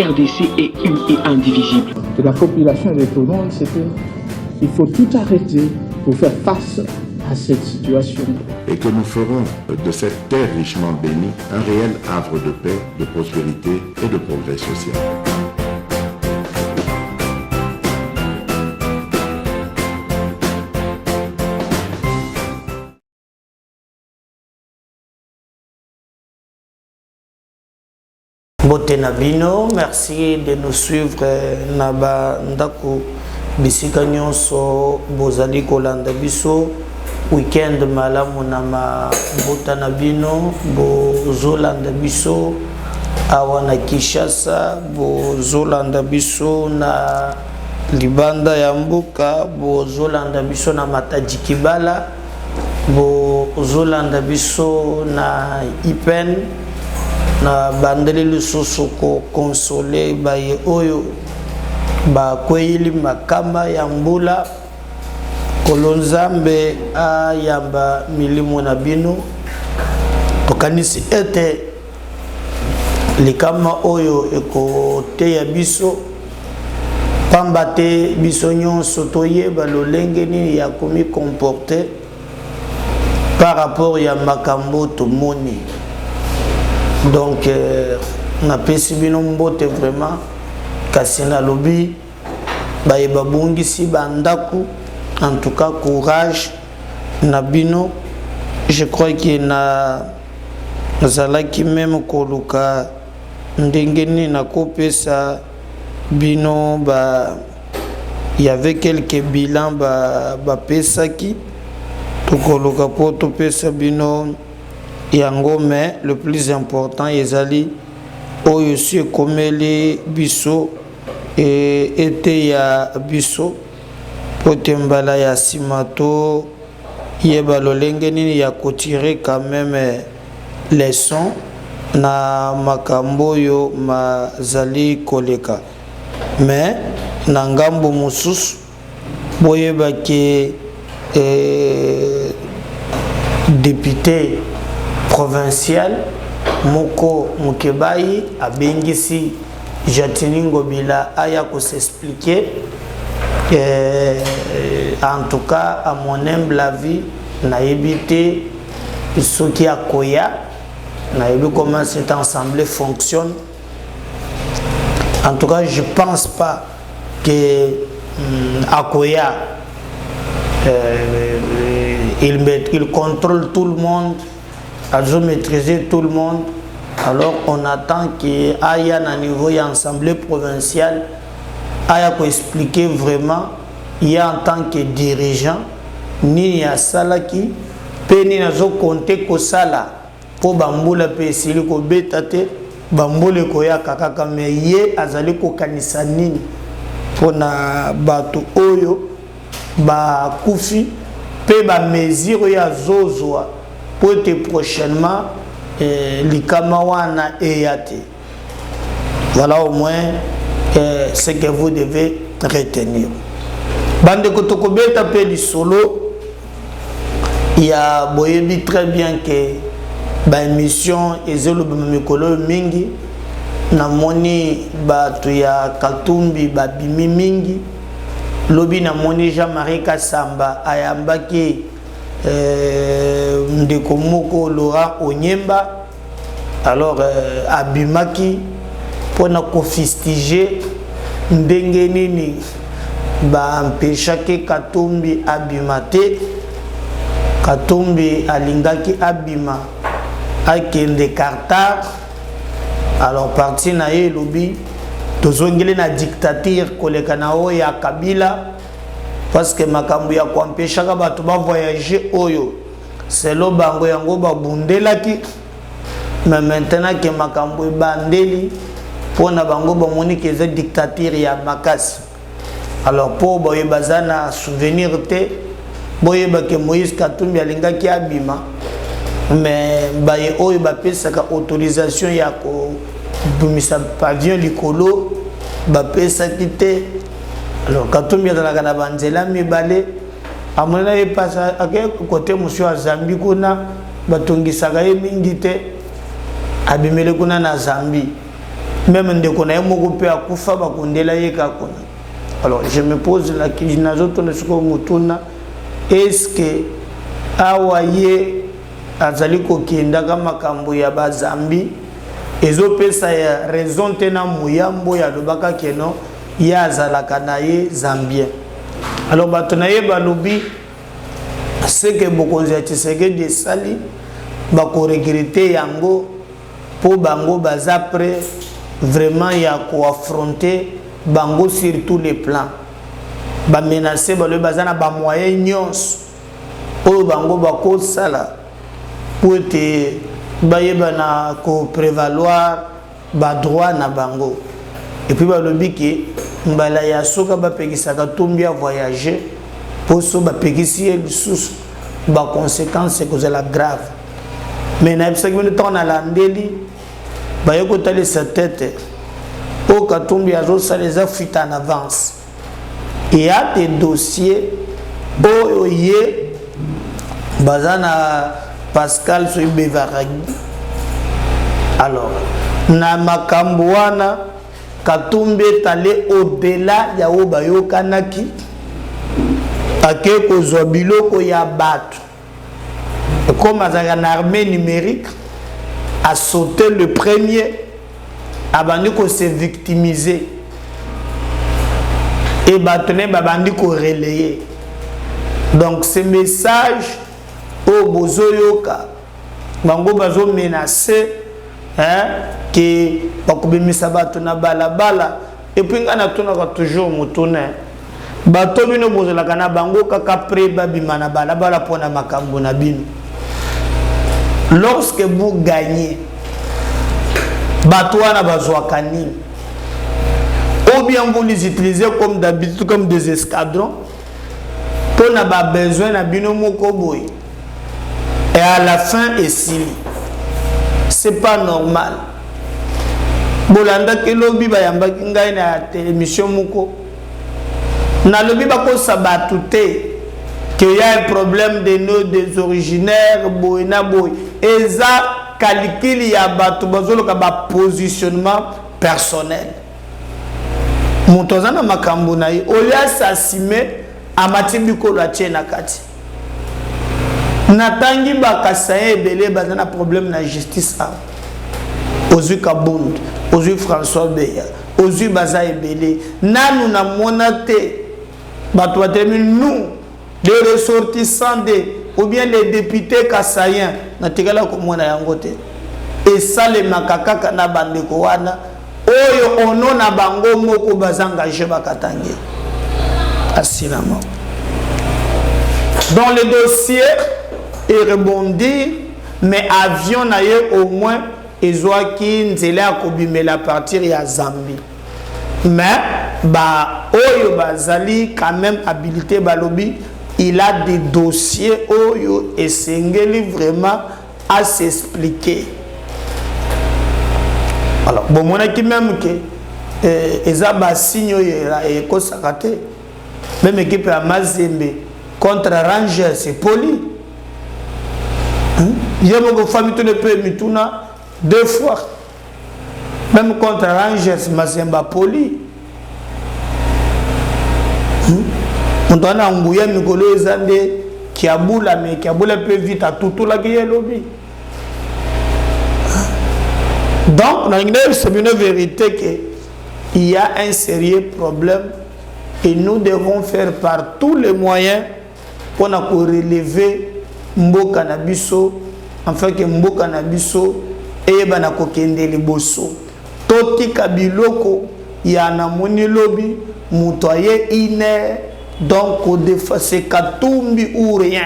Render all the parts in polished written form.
RDC est une et indivisible. De la population et de tout le monde, c'est qu'il faut tout arrêter pour faire face à cette situation. Et que nous ferons de cette terre richement bénie un réel havre de paix, de prospérité et de progrès social. Bote Nabino, merci de nous suivre Naba Ndaku bisika nyonso bozali kolanda biso weekend malamu na mabota Nabino bozolanda biso awa na Kinshasa bozolanda biso na libanda ya mboka bozolanda biso na Matadi Kibala bozolanda biso na Ipen na bandeli lisusu ko console baye oyo ba kweli makamba ya mbula kolonzambe ayamba milimo na bino tokanisi ete likama oyo ekote ya biso pamba te biso nyonso toyeba lolenge nini ya komi comporter par rapport ya makambo tomoni. Donc, na pesi bino mbote vraiment kasi na lobi baye babungisi bandaku. En tout cas, courage na bino. Je crois que na zalaki même koluka ndengeni na kopesa bino il y avait quelques bilans pesaki to koluka po to pesa bino yango, mais le plus important ezali oyo si komeli biso ete ya biso potembala ya simato yeba lolenge nini ya kotire quand même leçon na makambo yo mazali koleka. Mais na ngambo mususu boyeba ke député provincial Moko Mukebayi abengisi Jatini Ngobila aya ko s'expliquer. En tout cas, à mon humble avis, n'a évité ce qui a koya, n'a vu comment cette assemblée fonctionne. En tout cas, je pense pas que Akoya il contrôle tout le monde. Ils ont maîtrisé tout le monde. Alors on attend qu'il y ait un niveau d'assemblée provinciale pour expliquer vraiment il y a en tant que dirigeant ni à salaki peni nazo compter ko sala po bambula pe sili ko betate bambule ko ya kaka me ye azali ko kanisa nini pona bato oyo ba kufi pe ba mesure ya zozwa pour te prochainement likama wana eyate. Voilà au moins ce que vous devez retenir. Bande kotokobeta pe li solo, il y a boyebi très bien que ba émission ezelo bamikolo mingi na moni batu ya Katumbi babimi mingi lobi na moni Jean-Marie Kasamba ayambaki ndeko moko Laurent Onyemba alors abimaki pona kofistiger ndenge nini ba empêchaki Katumbi abimate Katumbi alingaki abima akende Qatar. Alors parti na ye lobi tozongeli na dictature koleka na o ya Kabila parce que makambo ya kwempêchaka bato ba voyager oyo selo bango yango babundelaki. Mais maintenant que makambo bandeli pona bango bamoni que c'est dictature ya makasi. Alors pour boye bazana souvenir te boye ba ke Moïse Katumbi alingaki abima mais baye oyo ba pesaka autorisation ya ko bumisa pavillon likolo ba pesa kite. Alors Katumbi azalaka na banzela mibale amona ye pasa ake côté monsieur a Zambie kuna batongisaka ye mingi te abimele kuna na Zambie. même ndeko na ye moko pe akufa bakondela ye kaka. Alors je me pose la question nazotuna siko mutuna, est-ce que awa ye azali kokenda kama makambo ya bazambi ezopesa ya raison tena muyambo ya lobaka keno ya azalaka na ye zambien. Alors bato na ye balobi c'est que bokonzi ya Tshisekedi esali bako regretter yango po bango baza prêt vraiment ya ko affronter bango sur tous les plans. Ba menacer ba le bazana ba moyen nyons o bango bako sala pour te bayeba na ko prévaloir ba droit na bango. Et puis balobi ke mbala ya soka ba pekisaka tumbi a voyager pour so ba pekisi lisusu ba conséquences que la grave. Mais na bisaki le temps na landeli ba yoko tali sa tête au katumbi azo ça les a fuite en avance. Il y a des dossiers oye bazana Pascal Soibevaragi. Alors na makambo wana Katumbi est allé au-delà ya obayo kanaki ake ko zobiloko ya bato comme une armée numérique a sauté le premier abandi ko se victimiser et batone babandi ko relayer. Donc ce message au bozoyoka bango bazo menacer que bakubimisa bato na balabala et puis ngana tuna ka toujours mutune bato bino bozela kana bango kaka pre babima na balabala pona makambo na bino. Lorsque vous gagnez bato wana bazwaka nini ou bien vous les utilisez comme d'habitude comme des escadrons pour na ba besoin na bino moko boy et à la fin ici c'est pas normal. Bolanda ke lobi ba yamba ngai na télévision moko na lobi ba ko sabatute que y a un problème de nos des originaires boina boy eza calcul ya batu bazolo ka ba positionnement personnel mutozana makambo na yi olia s'assumer amatimbiko la tchena kati natangi bakasaye ebele bazana problème na justice a ozui Kabund ozui François Beya ozui baza ebele nanu na monate bato batemi nous les ressortissants de ou bien les députés kasayen na tikala ko mona yango te et ça les makaka na bandeko wana oyo ono na bango moko bazanga je bakatangi asinama dans le dossier et rebondir mais avion na ye au moins ezwaki nzela ya kobimela partir ya Zambie mais ba oyo bazali quand même habilité balobi il a des dossiers oyo esengeli vraiment à s'expliquer. Alors bon mon qui même que ezaba signe et ko sakate même équipe à Mazembe contre Rangers c'est poli. Yemo famille tout le peu mituna 2 fois même contre Rangers Mazemba poli. On doit nguya mikolo ezande kiabula mais kiabula peut vite à tout la guerre lobby. Donc c'est une vérité que il y a un sérieux problème et nous devons faire par tous les moyens pour relever mboka na biso afin que mboka na biso et bana kokende liboso toti kabiloko ya na moni lobby mutoye ine. Donc, c'est Katumbi ou rien.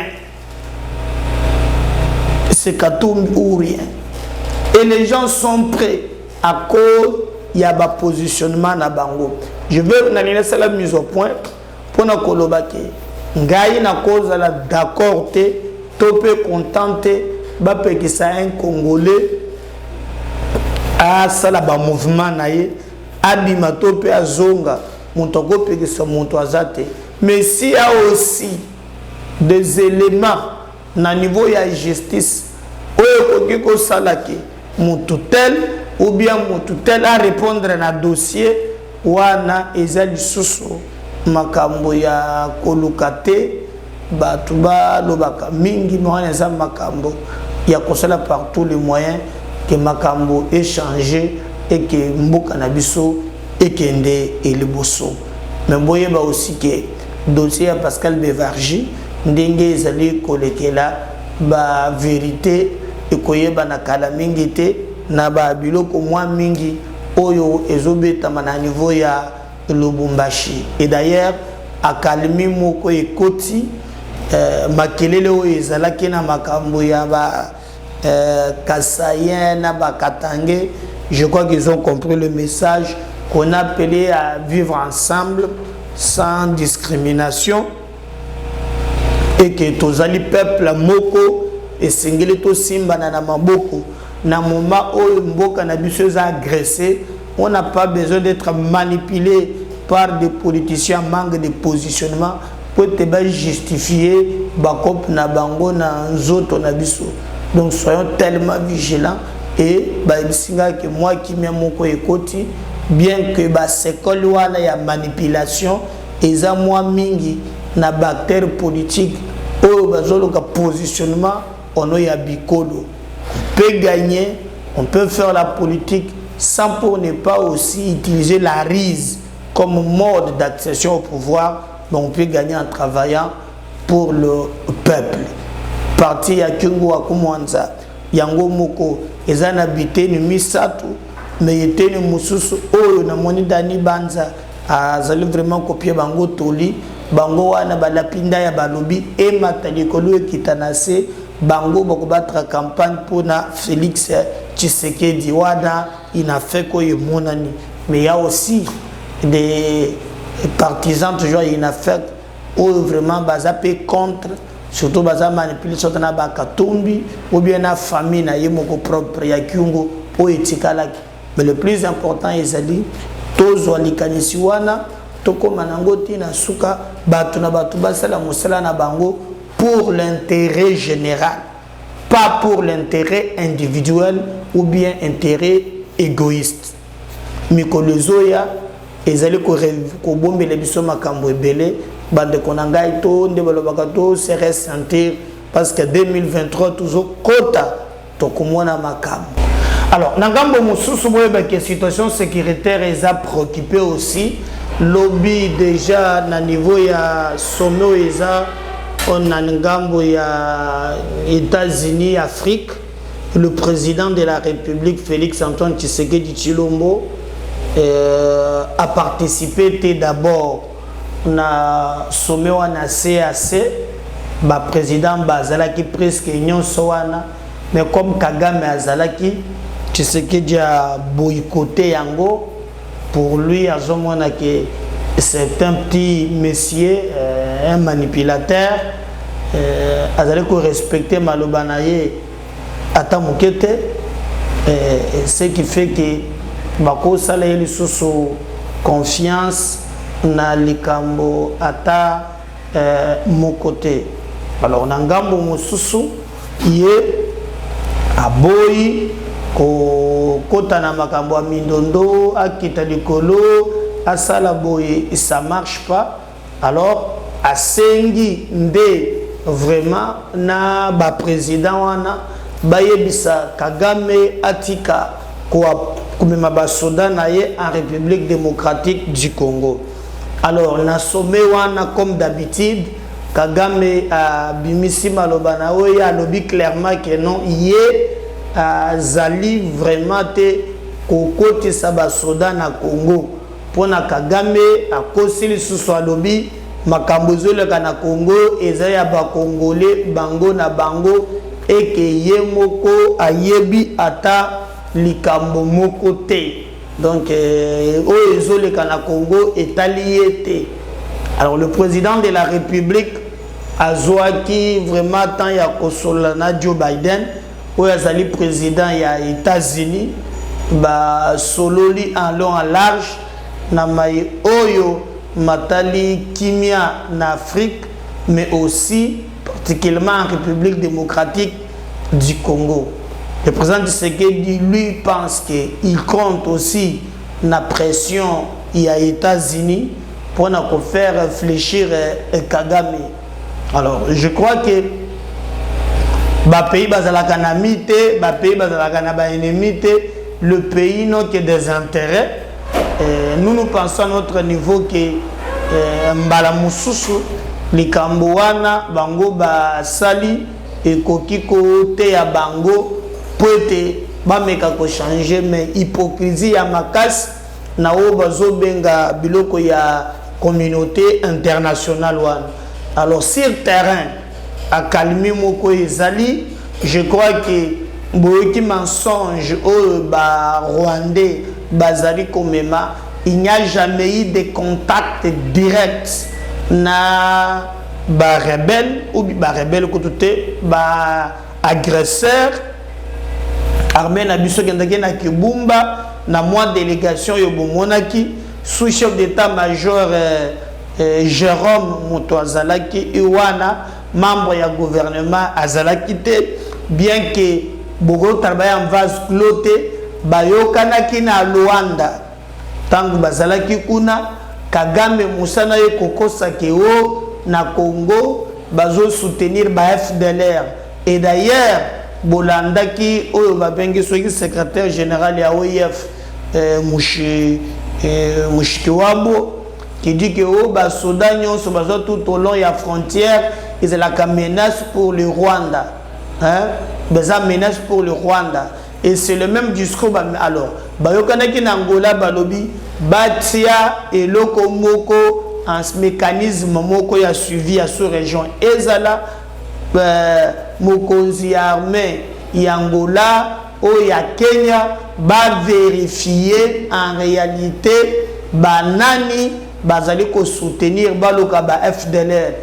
C'est Katumbi ou rien. Et les gens sont prêts à cause il y a un positionnement na bango. Je veux vous la mise au point pour nous kolobake. Ngai na cause la d'accord te topé contenté ba peki ça un Congolais a sala ba mouvement na ye abima topé azonga montoko peki so monto azate. Mais s'il y a aussi des éléments na niveau ya justice oyo koki ko salaki mutu tel ou bien motu tel à répondre na dossier wana eza lisusu makambo ya kolukate batu balobaka mingi mwana eza makambo ya kosala par tous les moyens que makambo échanger et que mboka na biso ekende eliboso. Mais boyeba aussi que dossier ya Pascal Bevarji ndenge ezali kolekela ba vérité ekoyeba na kala mingi te na ba biloko mwa mingi oyo ezobetama na niveau ya Lubumbashi. Et d'ailleurs akalimi moko ekoti makelele oyo ezalaki na makambo ya ba Kassayen na ba Katange. Je crois qu'ils ont compris le message qu'on a appelé à vivre ensemble sans discrimination et que tozali peuple moko et singeli to simba na maboko na moment où mboka na biso agressé. On n'a pas besoin d'être manipulé par des politiciens manque de positionnement pour te justifier bakop na bango na nzoto na biso. Donc soyons tellement vigilants et singa que moi qui m'aime mon ekoti bien que sekol wana ya manipulation eza moi mingi na bactère politique oyo bazoloka positionnement ono ya bikolo. On peut gagner, on peut faire la politique sans pour ne pas aussi utiliser la rise comme mode d'accession au pouvoir, mais on peut gagner en travaillant pour le peuple. Parti ya Kyungu wa Kumwanza yango moko ezana habité ni misatu mais yeteni mususu oyo na moni dani banza azali vraiment copier bango toli bango wana balapinda ya balobi e matalikolo ekitanase bango bako battre campagne pour na Félix Tshisekedi wana ina fait ko yemonani. Mais il y a aussi des partisans toujours ina fait ou vraiment bazapé contre surtout baza manipuler surtout na bakatumbi ou bien na famille na yemoko propre ya Kyungu o etikala. Mais le plus important ezali tozo likanisi wana toko manangoti na suka batu na batu basala musala na bango pour l'intérêt général, pas pour l'intérêt individuel ou bien intérêt égoïste. Mikolo zoya ezali ko bombele biso makambo ebele bande konangai to ndebalo bakato serait sentir parce que 2023 toujours kota to komona makambo. Alors nangambo mususu boyeba que situation sécuritaire est préoccupé aussi lobby déjà na niveau ya sommet eza on a ngambo ya États-Unis Afrique. Le président de la République Félix Antoine Tshisekedi Tshilombo a participé d'abord na sommet wana CAC ba président bazalaki presque union soana mais comme Kagame azalaki Tshisekedi a boycotté yango. Pour lui azomona que c'est un petit monsieur un manipulateur azalaki respecter malobanaye ata mokete ce qui fait que bako sala yeli susu confiance na likambo ata mon côté. Alors na ngambo mususu ye aboyi ko kota na makambo mindondo akita likolo asala boye et ça marche pas. Alors asengi nde vraiment na ba président wana bayebisa Kagame atika kwa kumema ba soda na ye en République démocratique du Congo. Alors na sommet wana comme d'habitude Kagame a bimisi malobana oya lobi clairement que non yé zali vraiment te kokoti sa ba soda na Congo pona Kagame a kosili susu alobi makambo zoleka na Congo ezaya ba congolais bango na bango eke ye moko ayebi ata likambo moko te. Donc o ezoleka na Congo etaliete. Alors le président de la République azwaki vraiment tant ya kosolana Joe Biden ou azali président ya États-Unis ba sololi en long en large na mai oyo matali kimia na Afrique mais aussi particulièrement en République démocratique du Congo. Le président Tshisekedi, lui, pense qu'il compte aussi la pression il y a aux États-Unis pour faire réfléchir Kagame. Alors, je crois que les pays bazalaka na mité, les pays bazalaka na ba ennemi, le pays n'a que des intérêts. Nous pensons à notre niveau que mbala mususu likambouana bango ba sali et kokiko te ya bango peut bameka ko changer, mais hypocrisie ya makasi na o bazo benga biloko ya communauté internationale wana. Alors sur terrain à calmer moko ezali, je crois que boyoki mensonge au ba rwandais bazali komema, il n'y a jamais eu de contact direct na ba rebelle ou ba rebelle côté ba agresseur armé na biso kendaki na Kibumba na moi délégation yo bomonaki sous-chef d'état-major Jérôme Moutouazalaki Iwana membre ya gouvernement azalaki te, bien que beaucoup travailler en vase cloté bayokanaki na Luanda tangu bazalaki kuna Kagame musana ye kokosa keo na Congo bazo soutenir ba FDLR. Et d'ailleurs bolandaki oyo babengi soki secrétaire général ya OIF Mushikiwabo qui dit que oh ba soda nyonso bazo tout au long ya frontière, ils ont la menace pour le Rwanda, hein, beza menace pour le Rwanda. Et c'est le même discours. Alors bayokanaki na Angola balobi batia et loko moko en mécanisme moko ya suivi à sous région ezala mokonzi armée ya Angola ou ya Kenya ba vérifier en réalité banani bazali ko soutenir baloka ba FDLR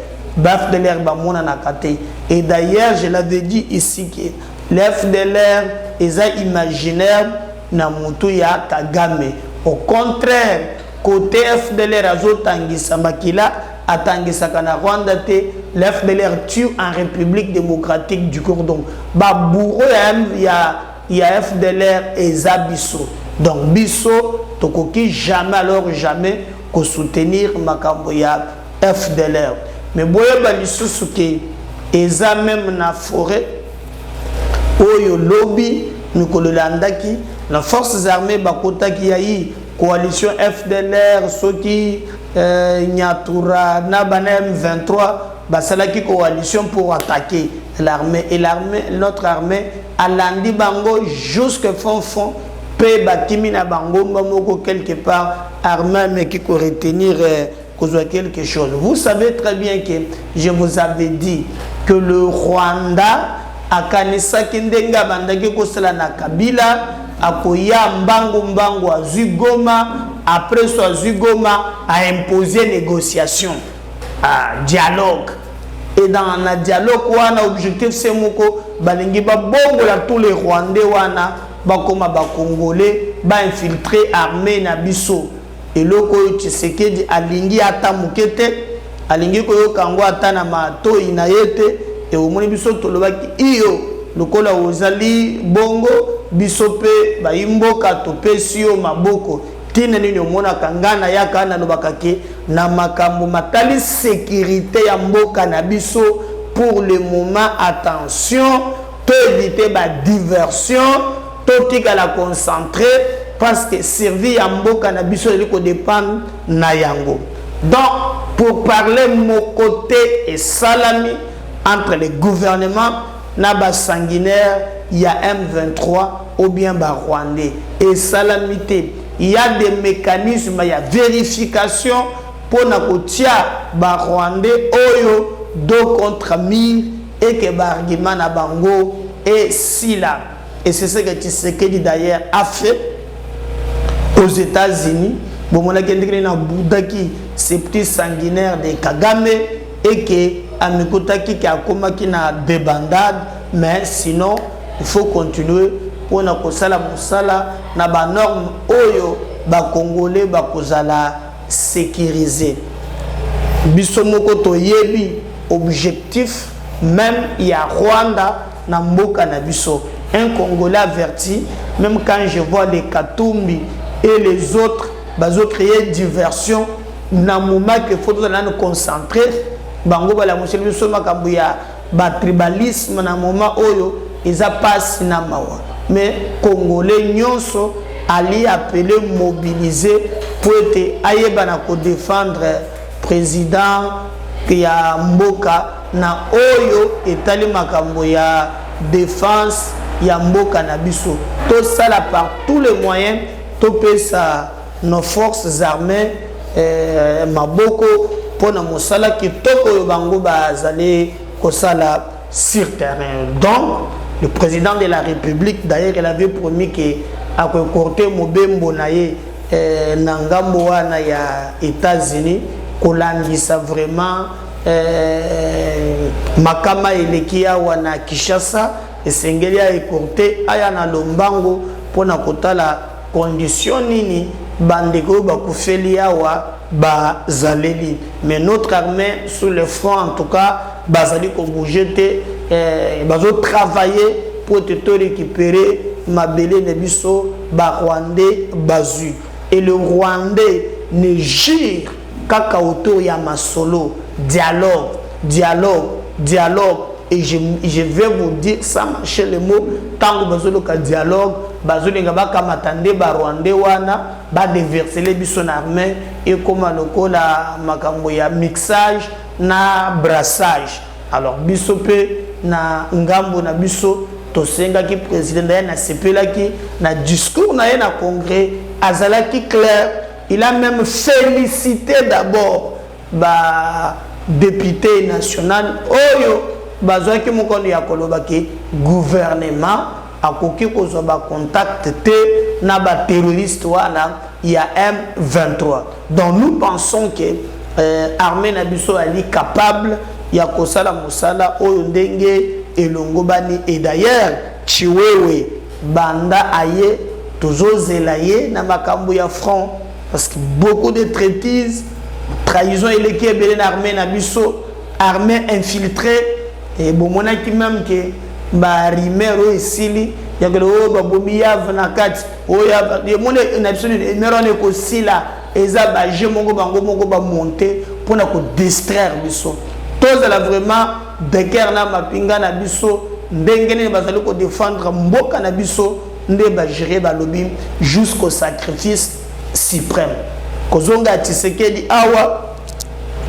ba mona na kate. Et d'ailleurs je l'avais dit ici que l'FDLR est imaginaire na mutu ya Kagame. Au contraire, côté FDLR azotangisa makila atangisaka na Rwanda te, l'FDLR tue en République démocratique du Congo. Ba bourreau ya FDLR eza biso. Donc biso tokoki jamais alors jamais ko soutenir makambo ya FDLR. Mais boye ba lisusu ke eza même na forêt oyo lobby mikolo landaki la forces armées bakota ki yayi coalition FDLR soki Nyatura na banem 23 basalaki coalition pour attaquer l'armée, et l'armée, notre armée a landi bango jusque fond pe bakimi na bango moko quelque part armée mais qui peut retenir quelque chose. Vous savez très bien que je vous avais dit que le Rwanda a kanisa kindenga bandaki kosala na Kabila akoya mbangu a Zugoma, après soit Zugoma a imposé négociation, dialogue. Et dans le dialogue wana objectif c'est moko balingi ba bongo la tous les Rwandais wana bakoma ba Congolais ba infiltrer armée na biso. Et loko Tshisekedi alingi ata mukete alingi ko yokango ata na mato inayete et au moni biso tolobaki iyo lokola ozali bongo biso pe ba imboka to pesio maboko tina nini omona kangana yaka na lobakake na makambo matali sécurité ya mboka na biso. Pour le moment attention to éviter ba diversion to tika la concentrer parce que servir ya mboka na biso eliko dépendre na yango. Donc pour parler mon côté et salami entre les gouvernements na ba sanguinaire, il y a M23 ou bien ba Rwandais et salamité. Il y a des mécanismes, il y a vérification pour na kotia ba Rwandais oyo do contre mille et que ba argument na bango et si là. Et c'est ce que Tshisekedi d'ailleurs a fait aux États-Unis. Bon, on a quelqu'un na Boudaki, ces petits sanguinaires de Kagame et que Amikotaki qui a commis na débandade, mais sinon il faut continuer pour na kosala musala na ba norme oyo ba Congolais ba kozala sécuriser. Biso moko to yebi objectif même il y a Rwanda na mboka na biso un Congolais averti, même quand je vois les Katumbi et les autres, ils créer diversion, dans le moment qu'il faut nous concentrer, bango bala muselu so makambo ya ba tribalisme na moment oyo eza passe na mawa mais Congolais nyonso ali appelé mobiliser pour être ayeba na ko défendre président ya mboka na oyo etali makambo ya défense ya mboka na biso tout ça là par tous les moyens to pesa nos forces armées maboko pona mosala kitoko yo bango bazali kosala sur terrain. Donc le président de la République d'ailleurs il avait promis que à côté mobembo naye na ngambo wana ya États-Unis kolandisa vraiment makama elekia wana Kinshasa esengeli ya écourté aya na lombango pona kotala condition nini bandeko bakufeli awa bazaleli mais notre armée sur le front en tout cas bazali ko bouger bazo travailler pour te récupérer mabele ne biso ba Rwandais bazu et le Rwandais ne gire kaka autour ya masolo dialogue et je vais vous dire ça marcher le mot tant que bazolo ka dialogue bazolinga bakamatande ba Rwandais wana ba déverser les biso na armée et comme lokola makambo ya mixage na brassage alors biso pe na ngambo na biso to senga ki président na sepela ki na discours na na congrès azalaki clair il a même félicité d'abord ba député national oyo bazwaki mokono ya koloba ki gouvernement akoki kozwa ba contact te na ba terroriste wana ya M23. Donc nous pensons que armée na biso ali capable ya kosala mosala oyo ndenge elongo bani et d'ailleurs chiwewe banda aye tozozela ye na makambo ya front parce que beaucoup de traîtrises trahison eleki ebele na armée na biso armée infiltrée et bon monaki même que ba rimero esili ya que o ba bomi ya vanakat o ya mone na biso mero ne ko sila eza ba je mongo bango mongo ba monter pour na ko distraire biso tous là vraiment beker na mapinga na biso ndengene bazali ko défendre mboka na biso nde ba gérer ba lobby jusqu'au sacrifice suprême kozonga Tshisekedi awa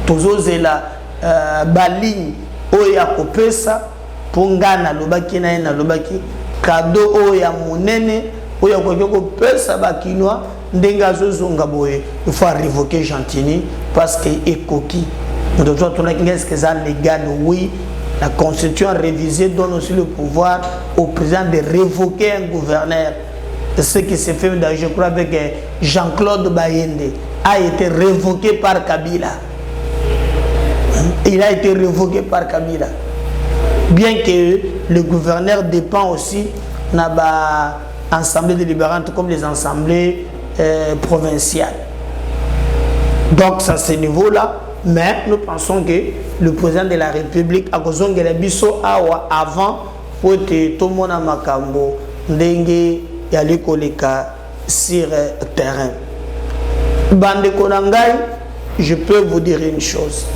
tozozela ba ligne oya kopesa pongana lobaki na lobaki cadeau oya monene oya kopesa ba kinwa ndenga zozonga boye il faut révoquer Gentini parce que ekoki donc toi on a qu'est-ce que ça légal oui la constitution révisée donne aussi le pouvoir au président de révoquer un gouverneur. Ce qui s'est fait je crois avec Jean-Claude Bayende a été révoqué par Kabila. Il a été révoqué par Kabila. Bien que le gouverneur dépend aussi de l'Assemblée délibérante comme les assemblées provinciales. Donc, c'est à ce niveau-là. Mais nous pensons que le président de la République a besoin de la biso avant pour que tout le monde a makambo ndenge yali koleka sur terrain. Bande konangai, je peux vous dire une chose.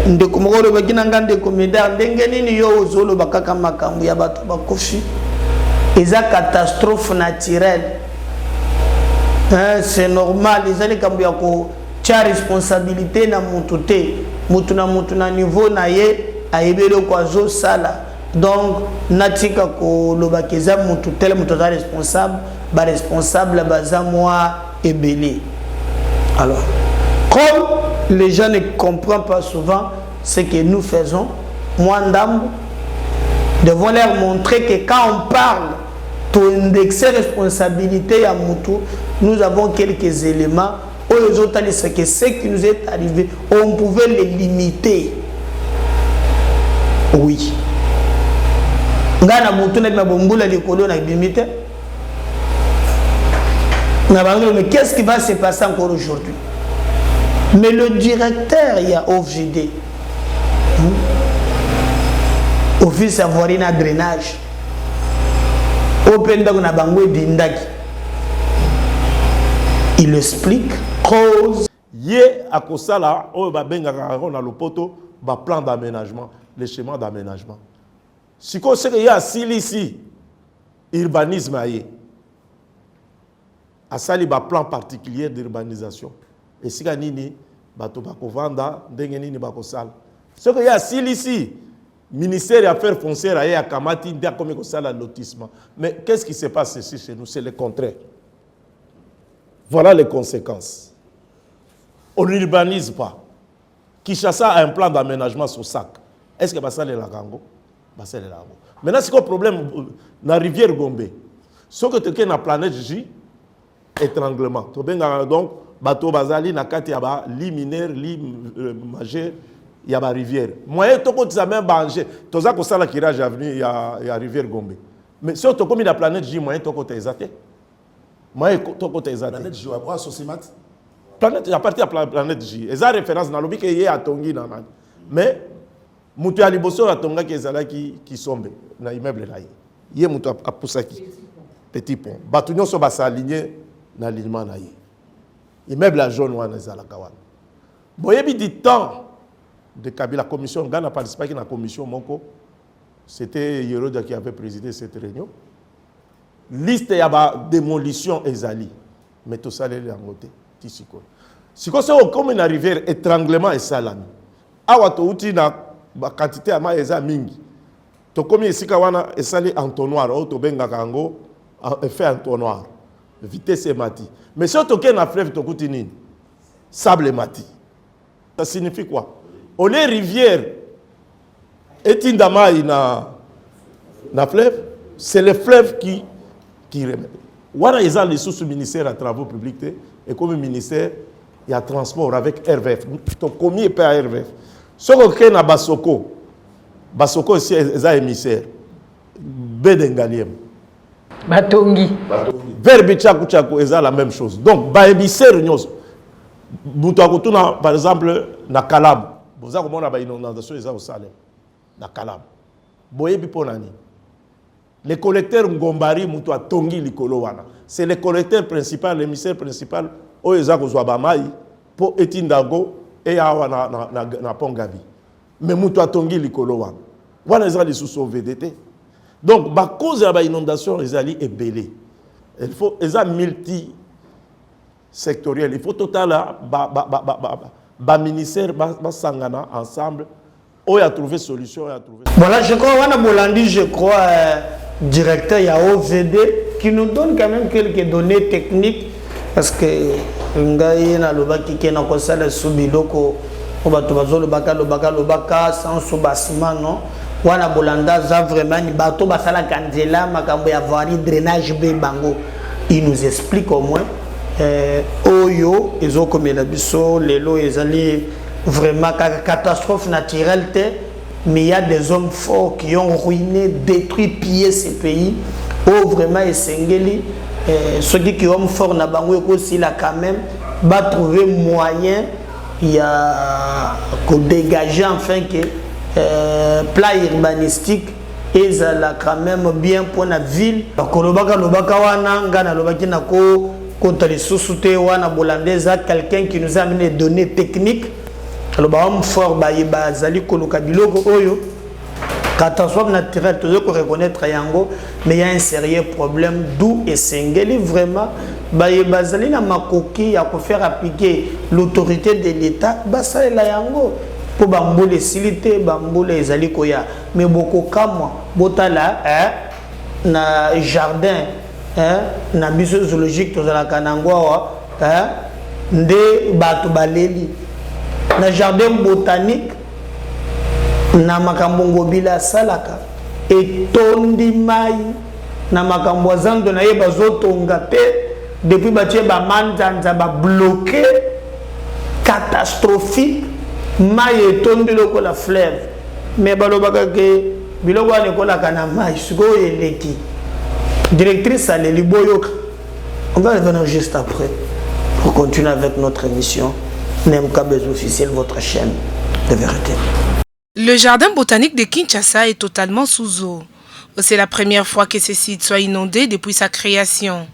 Ndeko mokolo bakina ngande komeda ndenge nini yo ozolo bakaka makambo ya bato bakofi. Eza catastrophe naturelle. C'est normal, les années kambo ya ko tia responsabilité na mutu na niveau na ye ayebele kwa zo sala. Donc natika ko lobakeza mutu tel mutu za responsable ba responsable baza moi ebele. Alors comme les gens ne comprennent pas souvent ce que nous faisons, moi ndambo devons leur montrer que quand on parle d'indexer responsabilité à mutu, nous avons quelques éléments. Aux autres, c'est que ce qui nous est arrivé, on pouvait les limiter. Oui. Mais qu'est-ce qui va se passer encore aujourd'hui? Mais le directeur, il y a OVD, Office Avoirien à drainage, Openda na bango dindaki. Il explique cause. Yé à Kosala, on va bien à l'opoto, plan d'aménagement, les schémas d'aménagement. Si on sait qu'il y a ici, urbanisme aïe. À ça, il y a un plan particulier d'urbanisation. Et si on a nini, bato bako vanda, dengenini bako sal. Ce qu'il y a ici, ministère des Affaires foncières aïe à Kamati, dia comme ko sala lotissement. Mais qu'est-ce qui se passe ici chez nous? C'est le contraire. Voilà les conséquences. On n'urbanise pas. Kinshasa a un plan d'aménagement sur sac. Est-ce que ça c'est la Gango? C'est la Gango. Maintenant, c'est quoi le problème dans la rivière Gombe? Ce que tu as dans la planète J, étranglement. Donc, bateau bazali na kati yaba li mineur, li majeur, yaba rivière. Moi, tu as même bangé. Tu as ça la kirage avenue ya rivière Gombe. Mais si tu as mis la planète J, moi, tu as exaté. Moi, tu as exaté. Planète J, à Sosimat. Planète, à partir de la planète J. Et ça référence dans le but qu'il y a à Tongi. Mais, Moutou Aliboso a Tonga qui est qui sombe dans l'immeuble là. Il y a Moutou à Poussaki. Petit pont. Batounion sont aligné dans l'alignement là. Immeuble à jaune ou à Nezalakawan. Bon, il y a du temps de Kabila, la commission, Ghana a participé à la commission Moko. C'était Yeroda qui avait présidé cette réunion. Liste y a démolition Ezali. Mais tout ça, il est en côté. Si c'est comme une rivière, étranglement et salami. Awa to uti na quantité ama eza mingi. To komi esika wana esali entonnoir o to benga kango effet entonnoir. Vitesse et mati. Mais si to ken na fleuve to kuti nini? Sable mati. Ça signifie quoi? On est rivière etindama na fleuve, c'est le fleuve qui remet. Wana eza les sous ministère à travaux publics et comme ministère il y a transport avec RVF. To komi et à RVF. Ce qu'on a na Basoko ici est un émissaire. Bedengaliem. Batongi. Verbe Tchakou est la même chose. Donc, ba émissaire nyos. Boutouakotuna par exemple na Kalab. Vous avez comment la inondation est au Salem. Na Kalab. Boye biponani. Les collecteurs Ngombari Moutoua Tongi Likolo wana. C'est le collecteur principal, l'émissaire principal o ezako Zouabamai pour Etindago et awa na Pongabi. Mais Moutoua Tongi Likolo wana. Wana ezali sous VDT. Donc, à cause de l'inondation, les alliés est belé. Il faut, ils sont multi-sectoriels. Il faut total, ministère, sangana ensemble, on a trouvé solution. Voilà, je crois, on a Bolandi, je crois, directeur, il y a OVD, qui nous donne quand même quelques données techniques, parce que, sans sous-bassement, non? Wana Bolanda za vraiment ni bateau basala kanzela makambo ya voirie drainage bango. Il nous explique au moins oyo ezo komela biso lelo ezali vraiment catastrophe naturelle mais il y a des hommes forts qui ont ruiné, détruit, pillé ces pays. Oh vraiment esengeli ceux qui ont fort na bango aussi là quand même va trouver moyen il y a que dégager enfin que plan urbanistique et ça quand même bien pour la ville. Kolobaka wana ngana lobaki nako contre les sous-soutés wana bolandesa quelqu'un qui nous a amené des données techniques. Loba homme fort ba zali koloka biloko oyo catastrophe naturelle toujours qu'on reconnaître yango mais il y a un sérieux problème d'où et sengeli vraiment ba zali na makoki ya ko faire appliquer l'autorité de l'État ba ça la yango pour bamboule silité bamboule ezali koya mais beaucoup comme botala na jardin na biso zoologique tozala kanangwa nde batu baleli na jardin botanique na makambo ngobila salaka etondi mai na makambo zando na ye bazotonga te depuis batie ba manzanza ba bloqué catastrophique mai etondi loko la fleuve mais balobaka ke biloko ane kola kana mai siko eleki directrice Aleli Boyoka. On va revenir juste après pour continuer avec notre émission NMKBZ officiel, votre chaîne de vérité. Le jardin botanique de Kinshasa est totalement sous eau. C'est la première fois que ce site soit inondé depuis sa création.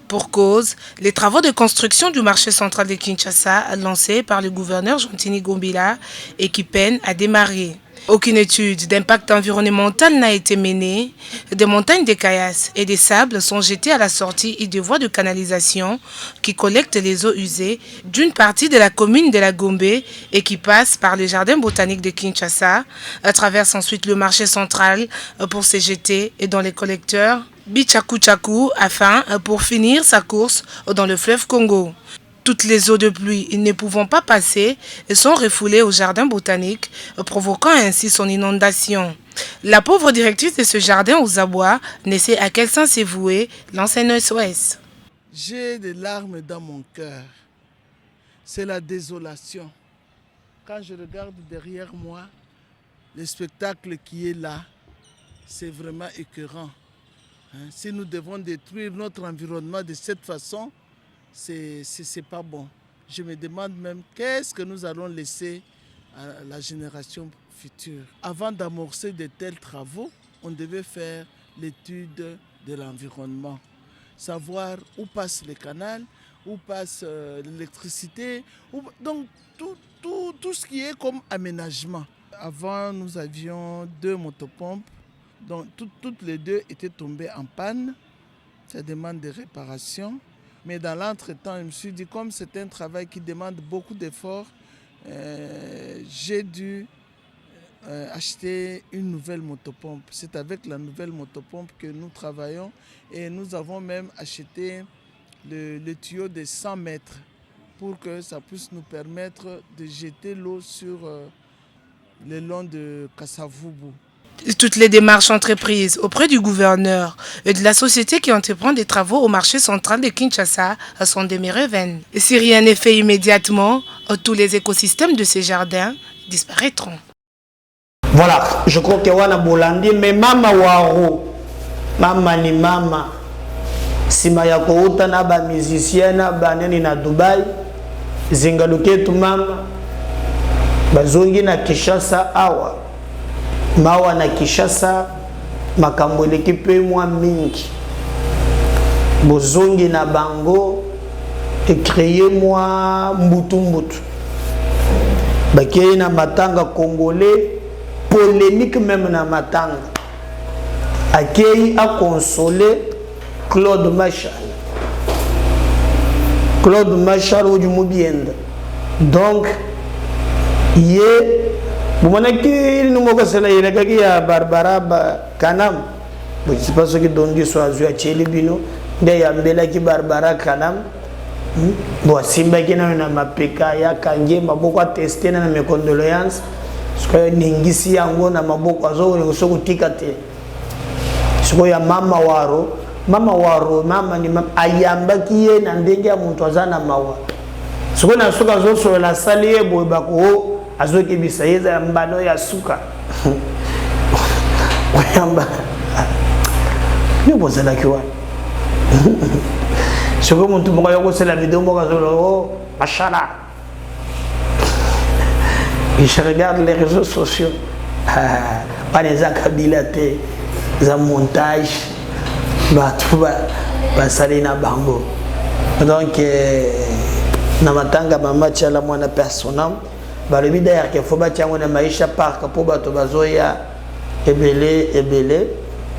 Pour cause, les travaux de construction du marché central de Kinshasa lancés par le gouverneur Jontini Gombila et qui peinent à démarrer. Aucune étude d'impact environnemental n'a été menée. Des montagnes de caillasses et des sables sont jetés à la sortie et des voies de canalisation qui collectent les eaux usées d'une partie de la commune de la Gombe et qui passent par le jardin botanique de Kinshasa, traversent ensuite le marché central pour se jeter dans les collecteurs Bichaku afin pour finir sa course dans le fleuve Congo. Toutes les eaux de pluie ne pouvant pas passer sont refoulées au jardin botanique, provoquant ainsi son inondation. La pauvre directrice de ce jardin aux abois ne sait à quel sens est voué l'ancien SOS. J'ai des larmes dans mon cœur. C'est la désolation. Quand je regarde derrière moi, le spectacle qui est là, c'est vraiment écœurant. Si nous devons détruire notre environnement de cette façon, c'est pas bon. Je me demande même qu'est-ce que nous allons laisser à la génération future. Avant d'amorcer de tels travaux, on devait faire l'étude de l'environnement. Savoir où passe le canal, où passe l'électricité, donc tout ce qui est comme aménagement. Avant, nous avions 2 motopompes, donc toutes les 2 étaient tombées en panne. Ça demande des réparations. Mais dans l'entretemps, je me suis dit, comme c'est un travail qui demande beaucoup d'efforts, j'ai dû acheter une nouvelle motopompe. C'est avec la nouvelle motopompe que nous travaillons et nous avons même acheté le tuyau de 100 mètres pour que ça puisse nous permettre de jeter l'eau sur le long de Kassavubu. Toutes les démarches entreprises auprès du gouverneur et de la société qui entreprend des travaux au marché central de Kinshasa sont demeurées vaines. Et si rien n'est fait immédiatement, tous les écosystèmes de ces jardins disparaîtront. Voilà, je crois que wana bolandi mais mama waro mama ni mama sima ya kouta na ba musicien na baneni na Dubai zingaluke tu mama bazongi na Kinshasa awa mawa na Kinshasa makambo eleki pe mwa mingi bozongi na bango et créer mwa mbutu bakei na matanga congolais polémique même na matanga akei a consolé Claude Machar odu mubienda donc yé bumonaki numoko sala yelekaki ya Barbara Kanam je sais pas ce que dongi so azu ya Chelibino nde ya mbelaki Barbara Kanam bo simba kina na mapeka ya kange maboko tester na mes condoléances parce que ningisi yango na maboko azo ni sokutika te siko ya mama waro mama ni ayambaki ye na ndenge ya muntu azana mawa siko na suka zo so la salie boy bako azoki bisayeza ya mbano ya suka oyamba yo bozala kiwa siko muntu moko yoko sela video moko zo machala et je regarde les réseaux sociaux pas les akabilate za montage basalina bango donc na matanga mamachi ala mwana personnel balobi d'ailleurs qu'il faut bâtir na maisha park pour bato bazoya ebele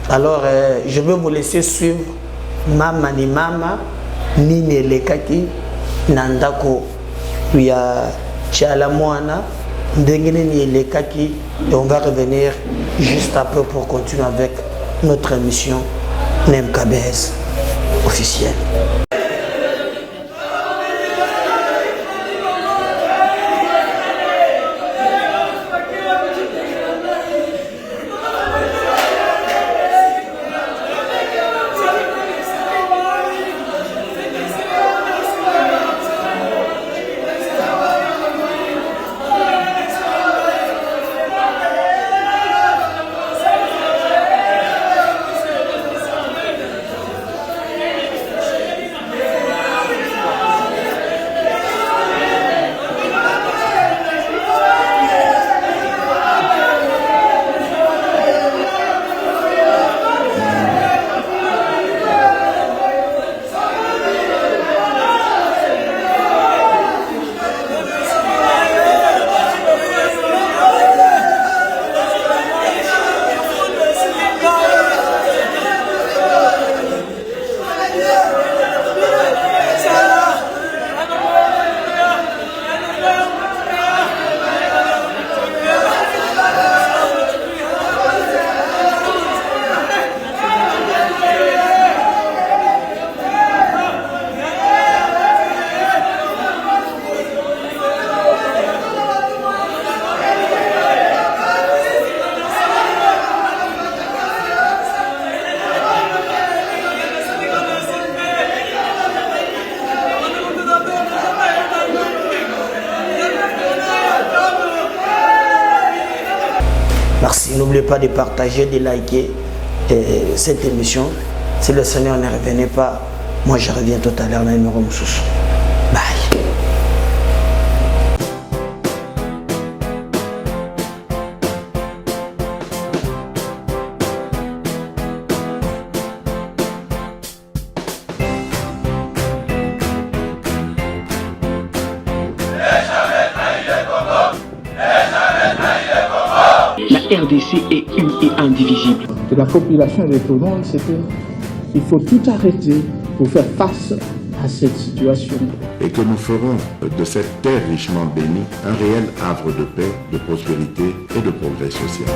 alors je vais vous laisser suivre mama ni nelekaki na ndako ya chala mwana ndengene ni elekaki et on va revenir juste après pour continuer avec notre émission NEMKBS officielle. N'oubliez pas de partager, de liker cette émission. Si le Seigneur ne revenait pas, moi je reviens tout à l'heure dans le numéro Moussous. Bye. La RDC est une et indivisible. De la population et de tout le monde, c'est qu'il faut tout arrêter pour faire face à cette situation. Et que nous ferons de cette terre richement bénie un réel havre de paix, de prospérité et de progrès social.